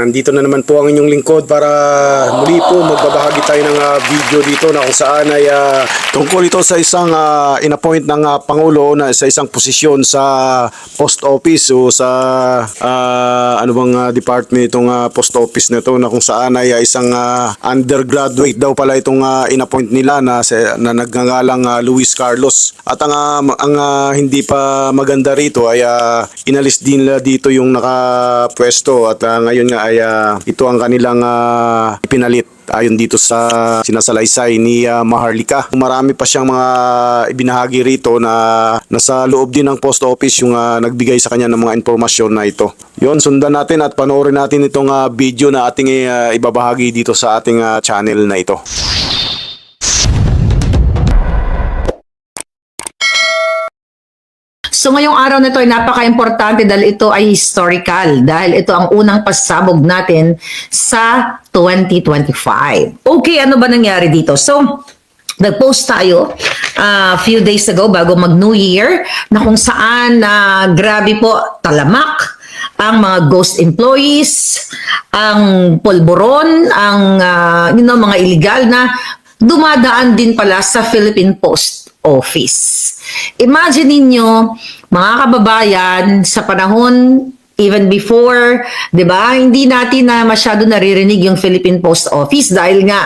Nandito na naman po ang inyong lingkod para muli po magbabahagi tayo ng video dito na kung saan ay tungkol ito sa isang inappoint ng Pangulo na sa isang posisyon sa post office o sa ano bang department itong post office na ito, na kung saan ay isang undergraduate daw pala itong inappoint nila na nagngangalang Luis Carlos. At ang hindi pa maganda rito ay inalis din nila dito yung nakapwesto at ngayon nga ay ito ang kanilang ipinalit ayon dito sa sinasalaysay ni Maharlika. Marami pa siyang mga ibinahagi rito na nasa loob din ng post office yung nagbigay sa kanya ng mga impormasyon na ito. Yon, sundan natin at panoorin natin itong video na ating ibabahagi dito sa ating channel na ito. So ngayong araw na ito ay napaka-importante dahil ito ay historical, dahil ito ang unang pasabog natin sa 2025. Okay, ano ba nangyari dito? So, nag-post tayo few days ago bago mag-New Year na kung saan grabe po talamak ang mga ghost employees, ang polboron, ang mga illegal na dumadaan din pala sa Philippine Post Office. Imagine ninyo, mga kababayan, sa panahon even before, 'di ba? Hindi natin na masyado naririnig yung Philippine Post Office dahil nga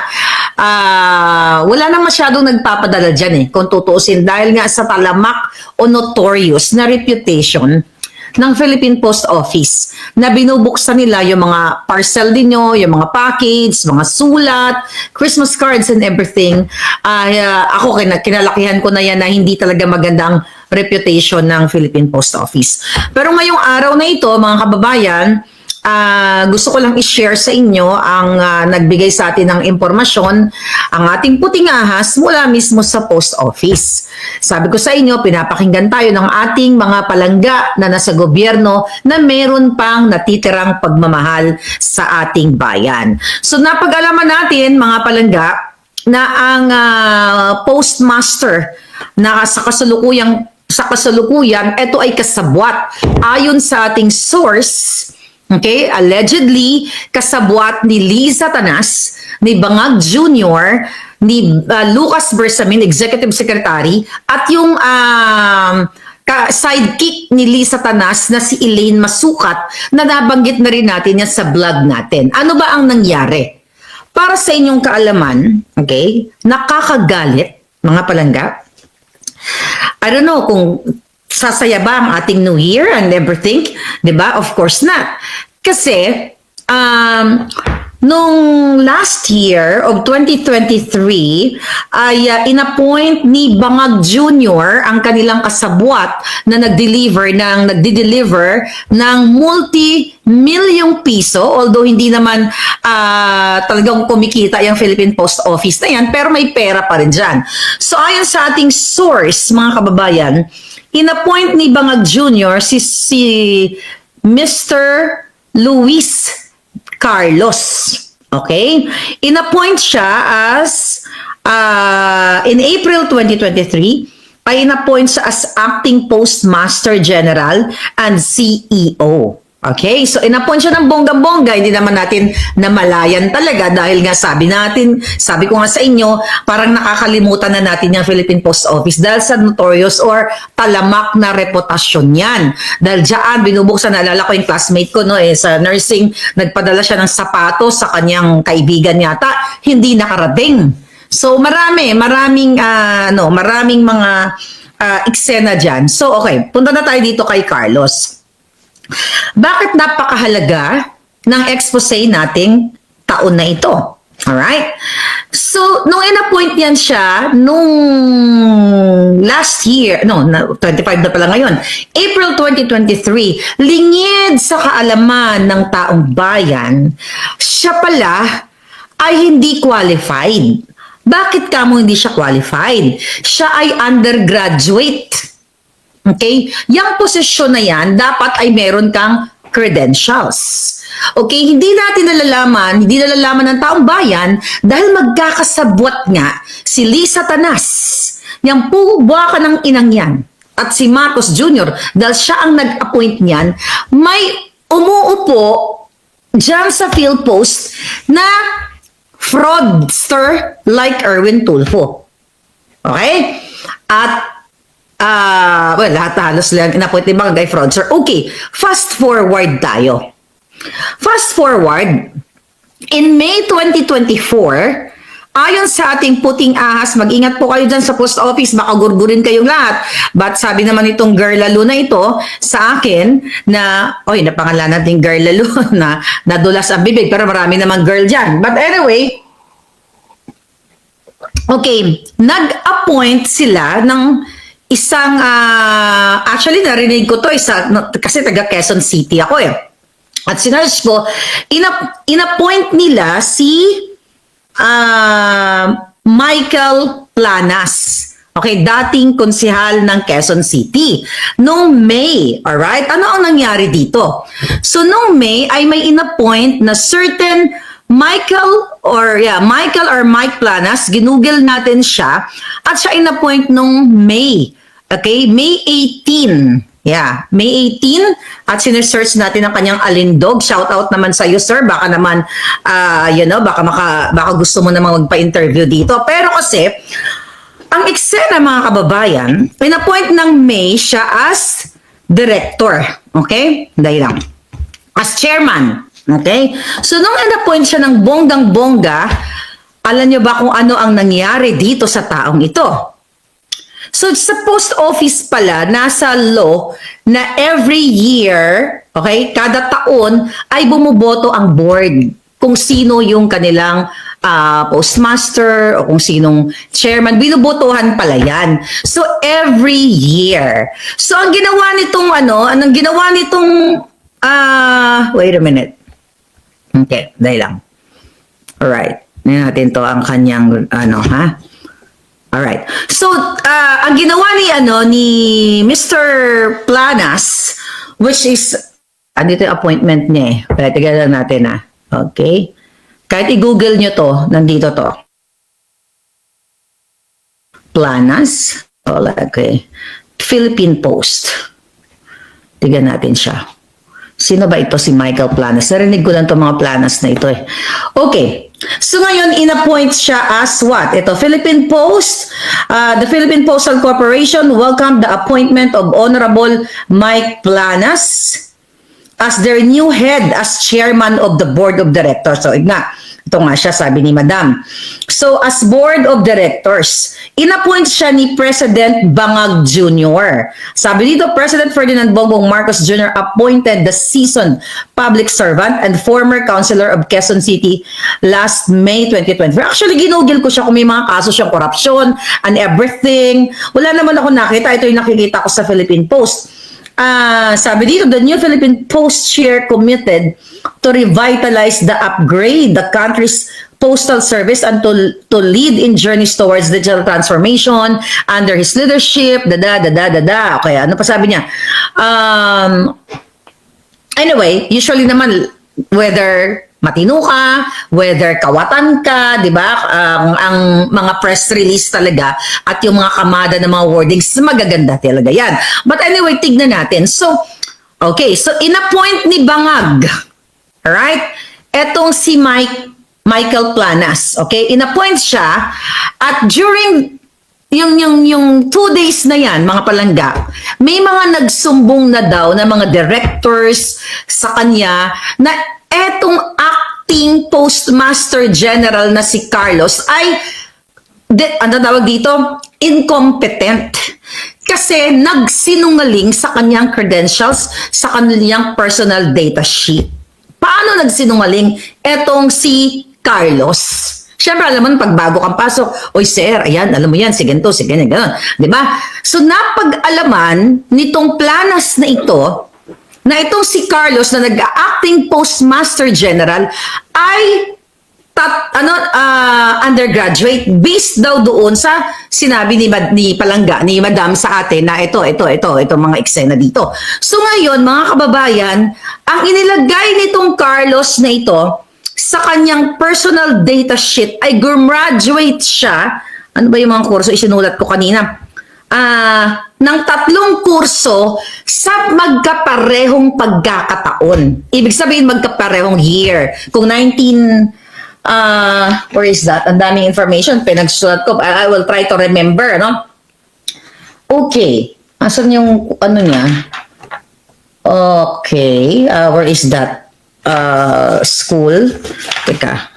wala nang masyadong nagpapadala diyan kung tutuusin, dahil nga sa talamak o notorious na reputation ng Philippine Post Office na binubuksan nila yung mga parcel ninyo, yung mga package, mga sulat, Christmas cards and everything. Ako kinalakihan ko na yan na hindi talaga magandang reputation ng Philippine Post Office. Pero ngayong araw na ito, mga kababayan, gusto ko lang i-share sa inyo ang nagbigay sa atin ng impormasyon, ang ating puting ahas mula mismo sa post office. Sabi ko sa inyo, pinapakinggan tayo ng ating mga palangga na nasa gobyerno na meron pang natitirang pagmamahal sa ating bayan. So napag-alaman natin, mga palangga, na ang postmaster na sa kasalukuyan, ito ay kasabwat. Ayon sa ating source, okay, allegedly, kasabwat ni Liza Tanas, ni Bangag Jr., ni Lucas Bersamin, Executive Secretary, at yung sidekick ni Liza Tanas na si Elaine Masukat, na nabanggit na rin natin yan sa vlog natin. Ano ba ang nangyari? Para sa inyong kaalaman, okay, nakakagalit, mga palangga. I don't know kung sasaya ba ang ating New Year and everything, di ba? Of course not. Kasi, nung last year of 2023, ay inappoint ni Bangag Jr. ang kanilang kasabwat na nagdi-deliver ng multi-milyong piso, although hindi naman talagang kumikita yung Philippine Post Office na yan, pero may pera pa rin dyan. So ayon sa ating source, mga kababayan, inappoint ni Bangag Jr. si Mr. Luis Carlos. Okay? Inappoint siya as in April 2023, ay inappoint siya as acting postmaster general and CEO. Okay? So inappoint siya ng bongga-bongga, hindi naman natin namalayan talaga dahil nga sabi ko nga sa inyo, parang nakakalimutan na natin yung Philippine Post Office dahil sa notorious or talamak na reputasyon yan. Dahil dyan, binubuksan, naalala ko yung classmate ko sa nursing, nagpadala siya ng sapatos sa kanyang kaibigan yata, hindi nakarating. So maraming mga eksena dyan. So okay, punta na tayo dito kay Carlos. Bakit napakahalaga ng expose nating taon na ito? Alright? So, nung in-appoint yan siya, nung last year, 25 na pala ngayon, April 2023, lingid sa kaalaman ng taong bayan, siya pala ay hindi qualified. Bakit kamo hindi siya qualified? Siya ay undergraduate. Okay? Yang posisyon na yan, dapat ay meron kang credentials. Okay? Hindi nalalaman ng taong bayan dahil magkakasabwat nga si Liza Tanas, yung buwaka ng inang yan, at si Marcos Jr., dahil siya ang nag-appoint niyan, may umuupo dyan sa PhilPost na fraudster like Erwin Tulfo. Okay? At well, lahat halos lang inapoint ni mga guy fraudster. Okay, fast forward tayo. Fast forward, in May 2024, ayon sa ating puting ahas, mag-ingat po kayo dyan sa post office, baka gurgurin kayong lahat. But sabi naman itong girl lalo na ito sa akin na, oy, napangalan natin girl lalo na nadulas ang bibig, pero marami naman girl dyan. But anyway, okay, nag-appoint sila ng isang, actually narinig ko to, kasi taga Quezon City ako eh. At sinerge ko, inappoint nila si Michael Planas. Okay, dating konsehal ng Quezon City. Noong May, alright? Ano ang nangyari dito? So, noong May ay may inappoint na certain Michael or Mike Planas, ginugel natin siya at siya inappoint nung May. Okay, May 18. Yeah, May 18 at sinesearch natin ang kanyang alindog. Shout out naman sa iyo, sir. Baka naman baka gusto mo namang magpa-interview dito. Pero kasi ang eksena, mga kababayan, in-appoint ng May siya as director. Okay? Dahil lang. As chairman. Okay? So, nung in-appoint siya ng bonggang-bongga, alam niyo ba kung ano ang nangyari dito sa taong ito? So, sa post office pala, nasa law na every year, okay, kada taon ay bumuboto ang board kung sino yung kanilang postmaster o kung sinong chairman. Binubotohan pala yan. So, every year. So, ang ginawa nitong, wait a minute. Okay, dahil lang. Alright. Ngayon natin to ang kanyang, Alright. So, ang ginawa ni Mr. Planas, which is, andito yung appointment niya eh. Pero tignan natin Okay. Kahit i-google nyo to, nandito to. Planas. Okay. Philippine Post. Tignan natin siya. Sino ba ito si Michael Planas? Narinig ko lang itong mga Planas na ito eh. Okay. So ngayon, in-appoint siya as what? Ito, Philippine Post. The Philippine Postal Corporation welcomed the appointment of Honorable Mike Planas as their new head as chairman of the board of directors. So, ito nga siya, sabi ni Madam. So, as board of directors, in-appoint siya ni President Bangag Jr. Sabi dito, President Ferdinand Bongbong Marcos Jr. appointed the seasoned public servant and former councilor of Quezon City last May 2024. Actually, ginugil ko siya kung may mga kaso siyang korupsyon and everything. Wala naman ako nakita. Ito yung nakikita ko sa Philippine Post. Sabi dito, the new Philippine Post chair committed to revitalize upgrade the country's postal service and to lead in journeys towards digital transformation under his leadership. Okay, ano pa sabi niya? Anyway, usually naman, whether matino ka, whether kawatan ka, di ba? Ang mga press release talaga at yung mga kamada ng mga wordings, magaganda talaga yan. But anyway, tignan natin. So, okay. So, in-appoint ni Bangag, alright? Etong si Michael Planas, okay? In-appoint siya at during yung 2 days na yan, mga palangga, may mga nagsumbong na daw na mga directors sa kanya na etong acting postmaster general na si Carlos ay, ano tawag dito? Incompetent. Kasi nagsinungaling sa kanyang credentials, sa kanyang personal data sheet. Paano nagsinungaling etong si Carlos? Siyempre, alam mo, pag bago kang pasok, oy sir, ayan, alam mo yan, si ganito, si ganyan, gano'n. Diba? So, napag-alaman nitong Planas na ito, na itong si Carlos na nag-acting postmaster general ay undergraduate based daw doon sa sinabi ni Palangga, ni Madam sa atin na ito mga eksena dito. So ngayon, mga kababayan, ang inilagay nitong Carlos na ito sa kanyang personal data sheet ay graduate siya. Ano ba yung mga kurso isinulat ko kanina? ng 3 kurso sa magkaparehong pagkakataon. Ibig sabihin magkaparehong year. Kung 19, where is that? Ang daming information, pinagsulat ko. I will try to remember, no? Okay. Asan yung, ano niya? Okay. Where is that? School. Teka.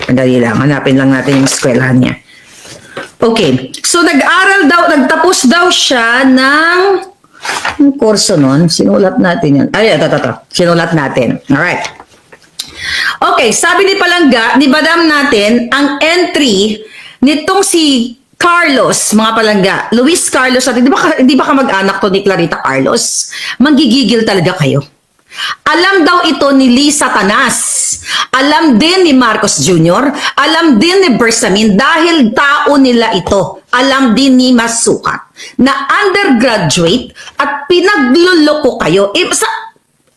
Madali lang. Hanapin lang natin yung eskwelahan niya. Okay. So, nagtapos daw siya ng yung kurso nun. Sinulat natin yan. Ay, ito. Sinulat natin. Alright. Okay. Sabi ni Palangga, ni Madam natin, ang entry nitong si Carlos, mga Palangga, Luis Carlos, at hindi ba kamag-anak to ni Clarita Carlos? Manggigigil talaga kayo. Alam daw ito ni Lisa Tanas. Alam din ni Marcos Jr. Alam din ni Bersamin dahil tao nila ito. Alam din ni Masukat na undergraduate at pinagluloko kayo.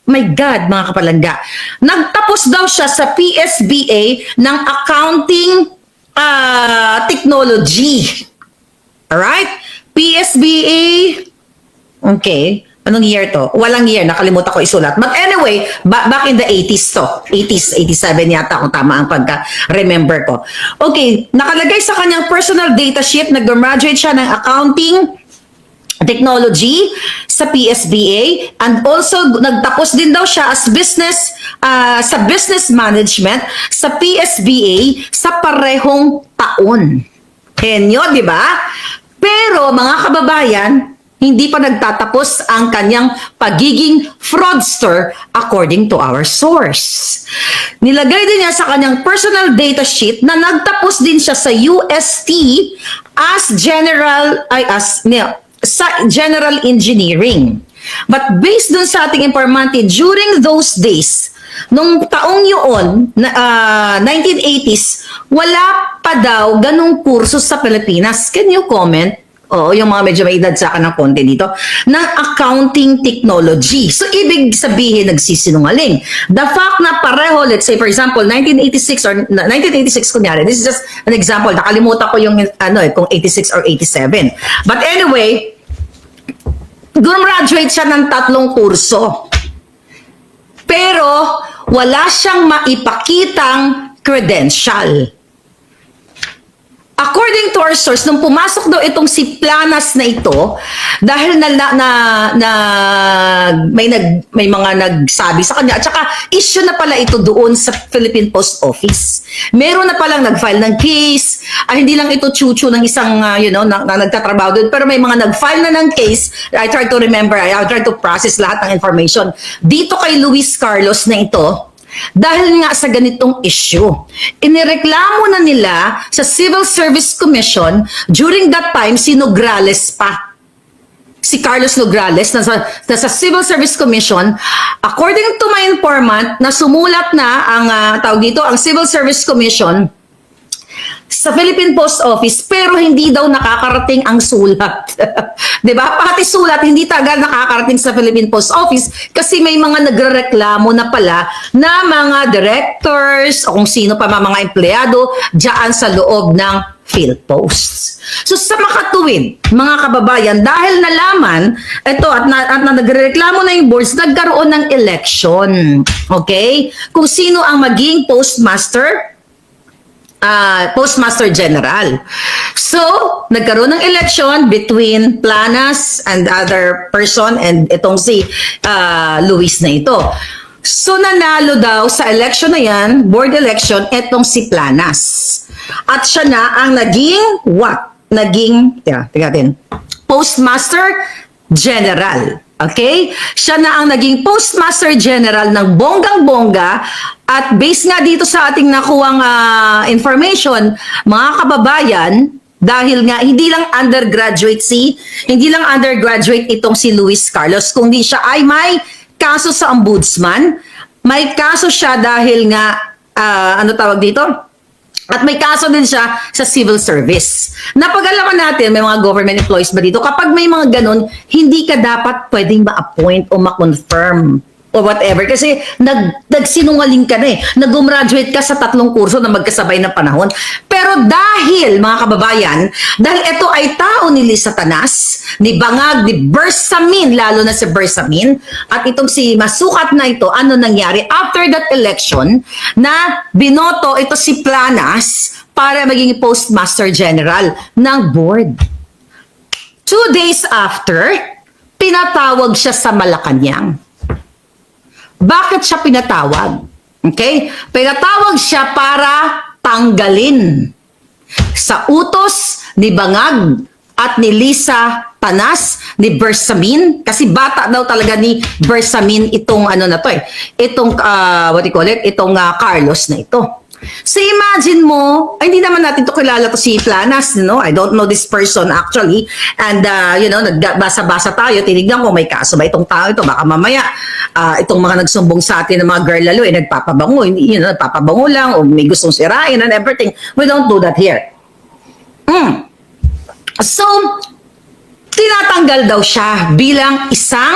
My God, mga Kapalangga. Nagtapos daw siya sa PSBA ng accounting technology. Alright? PSBA. Okay. Anong year to? Walang year. Nakalimutan ko isulat. But anyway, back in the 80s to. 80s, 87 yata kung tama ang pagka-remember ko. Okay. Nakalagay sa kanyang personal data sheet, nag-graduate siya ng accounting technology sa PSBA and also nagtapos din daw siya as sa business management sa PSBA sa parehong taon. Henyo, di ba? Pero mga kababayan, hindi pa nagtatapos ang kanyang pagiging fraudster according to our source. Nilagay din niya sa kanyang personal data sheet na nagtapos din siya sa UST sa general engineering. But based dun sa ating informante, during those days, nung taong yun, 1980s, wala pa daw ganong kurso sa Pilipinas. Can you comment? Oo, yung mga medyo may edad sa akin ng konti dito, ng accounting technology. So, ibig sabihin, nagsisinungaling. The fact na pareho, let's say, for example, 1986 kunyari, this is just an example, nakalimutan ko yung, kung 86 or 87. But anyway, gumraduate siya ng 3 kurso. Pero, wala siyang maipakitang credential. According to our source, nung pumasok daw itong si Planas na ito, dahil may mga nagsabi sa kanya, at saka issue na pala ito doon sa Philippine Post Office. Meron na palang nag-file ng case, hindi lang ito chuchu ng isang, na nagtatrabaho doon, pero may mga nag-file na ng case. I try to remember, I try to process lahat ng information. Dito kay Luis Carlos na ito, dahil nga sa ganitong issue, inireklamo na nila sa Civil Service Commission during that time si Nograles pa. Si Carlos Nograles nasa Civil Service Commission. According to my informant, na sumulat na ang ang Civil Service Commission sa Philippine Post Office, pero hindi daw nakakarating ang sulat. Diba? Pati sulat, hindi tagal nakakarating sa Philippine Post Office kasi may mga nagrereklamo na pala na mga directors o kung sino pa mga empleyado dyan sa loob ng PhilPost. So sa makatuwid, mga kababayan, dahil nalaman ito at nagrereklamo na yung boards, nagkaroon ng election. Okay? Kung sino ang maging Postmaster General. So, nagkaroon ng election between Planas and other person and itong si Luis na ito. So, nanalo daw sa election na yan, board election, itong si Planas. At siya na ang naging what? Postmaster General. Okay? Siya na ang naging Postmaster General ng bonggang-bongga at based nga dito sa ating nakuwang information, mga kababayan, dahil nga hindi lang undergraduate itong si Luis Carlos, kundi siya ay may kaso sa ombudsman, may kaso siya dahil nga, at may kaso din siya sa civil service. Napag-alaman natin, may mga government employees ba dito? Kapag may mga ganun, hindi ka dapat pwedeng ma-appoint o ma-confirm. or whatever. Kasi nagsinungaling ka na eh. Nag-graduate ka sa 3 kurso na magkasabay ng panahon. Pero dahil, mga kababayan, dahil ito ay tao ni Satanas, ni Bangag, ni Bersamin, lalo na si Bersamin, at itong si Masukat na ito, ano nangyari? After that election, na binoto ito si Planas para maging Postmaster General ng board. 2 days after, pinatawag siya sa Malacanang. Bakit siya pinatawag? Okay? Pinatawag siya para tanggalin sa utos ni Bangag at ni Lisa Tanas, ni Bersamin, kasi bata daw talaga ni Bersamin itong ano na to eh. Itong, what do you call it? Itong Carlos na ito. So imagine mo, ay, hindi naman natin to kilala to si Planas, you know? I don't know this person actually. And you know, nagbasa-basa tayo, tinignan ko may kaso ba itong tao ito, baka mamaya itong mga nagsumbong sa atin ng mga girl lalo eh, nagpapabango, you know, nagpapabango lang o may gustong sirain and everything. We don't do that here. So, tinatanggal daw siya bilang isang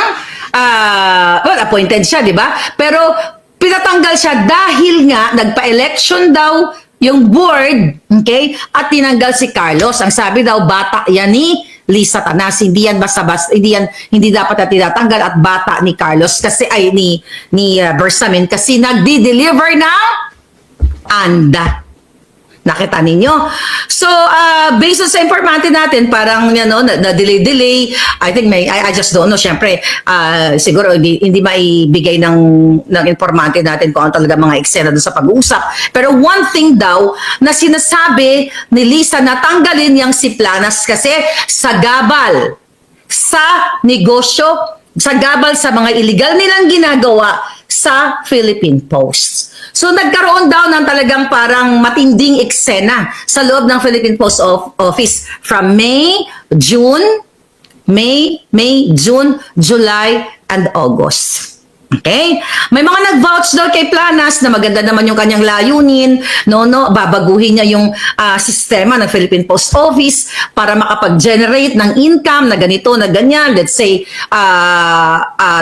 well, appointed siya, di ba? Pero pinatanggal siya dahil nga nagpa-election daw yung board, okay? At tinanggal si Carlos. Ang sabi daw, bata yan ni Lisa Tanas. Hindi yan basta-basta, hindi dapat na tinatanggal at bata ni Carlos kasi ay ni Bersamin kasi nagdi-deliver ng anda. Nakita ninyo? So, based on sa informante natin, parang, you know, na-delay. I think I just don't know. Siyempre, siguro hindi maibigay ng informante natin kung ano talaga mga eksena doon sa pag-uusap. Pero one thing daw na sinasabi ni Lisa na tanggalin yang si Planas kasi sa gabal sa negosyo, sa gabal sa mga illegal nilang ginagawa sa Philippine Post. So nagkaroon daw ng talagang parang matinding eksena sa loob ng Philippine Post Office from May, June, July, and August. Okay? May mga nag-vouch daw kay Planas na maganda naman yung kanyang layunin, babaguhin niya yung sistema ng Philippine Post Office para makapag-generate ng income na ganito, na ganyan. Let's say,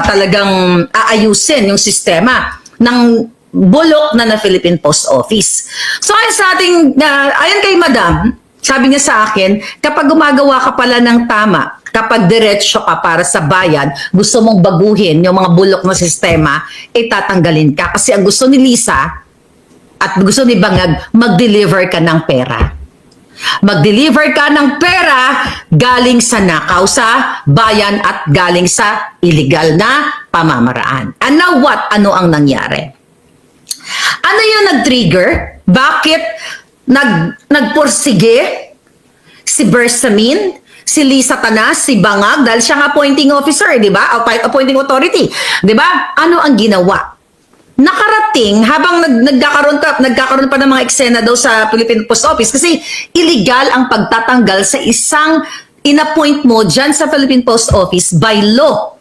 talagang aayusin yung sistema ng bulok na Philippine Post Office. So, ayon kay Madam, sabi niya sa akin, kapag gumagawa ka pala ng tama, kapag diretsyo ka para sa bayan, gusto mong baguhin yung mga bulok na sistema, tatanggalin ka. Kasi ang gusto ni Lisa at gusto ni Bangag, mag-deliver ka ng pera. Mag-deliver ka ng pera galing sa nakaw sa bayan at galing sa illegal na pamamaraan. And now what? Ano ang nangyari? Ano yung nag-trigger? Bakit nagpursige si Bersamin, si Lisa Tanas, si Bangag, dahil siya ang appointing officer, di ba? Appointing authority, di ba? Ano ang ginawa? Nakarating, habang nagkakaroon pa ng mga eksena daw sa Philippine Post Office, kasi illegal ang pagtatanggal sa isang inappoint mo dyan sa Philippine Post Office by law.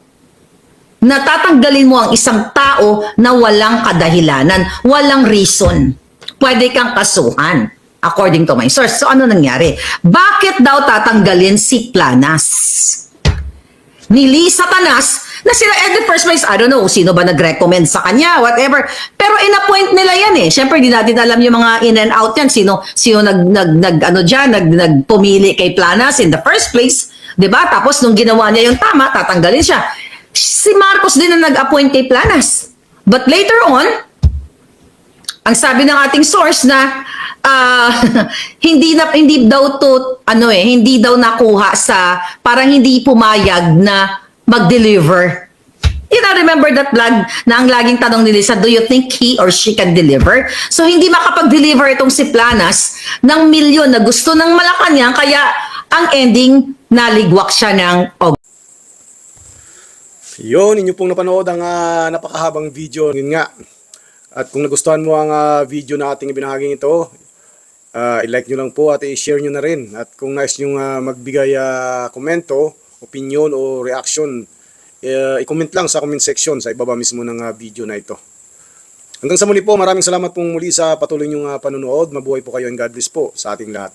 Natatanggalin mo ang isang tao na walang kadahilanan, walang reason. Pwede kang kasuhan, according to my source. So, ano nangyari? Bakit daw tatanggalin si Planas? Ni Lisa Tanas, na sila, at the first place, I don't know, sino ba nag-recommend sa kanya, whatever. Pero in-appoint nila yan eh. Siyempre, di natin alam yung mga in and out yan. Sino nagpumili kay Planas in the first place. Diba? Tapos, nung ginawa niya yung tama, tatanggalin siya. Si Marcos din na nag-appoint kay Planas. But later on, ang sabi ng ating source na hindi daw nakuha sa, parang hindi pumayag na mag-deliver. You know, remember that vlog na ang laging tanong ni Lisa, do you think he or she can deliver? So hindi makapag-deliver itong si Planas ng milyon na gusto ng Malacanang, kaya ang ending, naligwak siya ng Yun, inyo pong napanood ang napakahabang video. Yun nga. At kung nagustuhan mo ang video na ating ibinahaging ito, i-like nyo lang po at i-share nyo na rin. At kung nais nyo magbigay komento, opinion o reaction, i-comment lang sa comment section sa ibaba mismo ng video na ito. Hanggang sa muli po, maraming salamat pong muli sa patuloy nyong panunood. Mabuhay po kayo and God bless po sa ating lahat.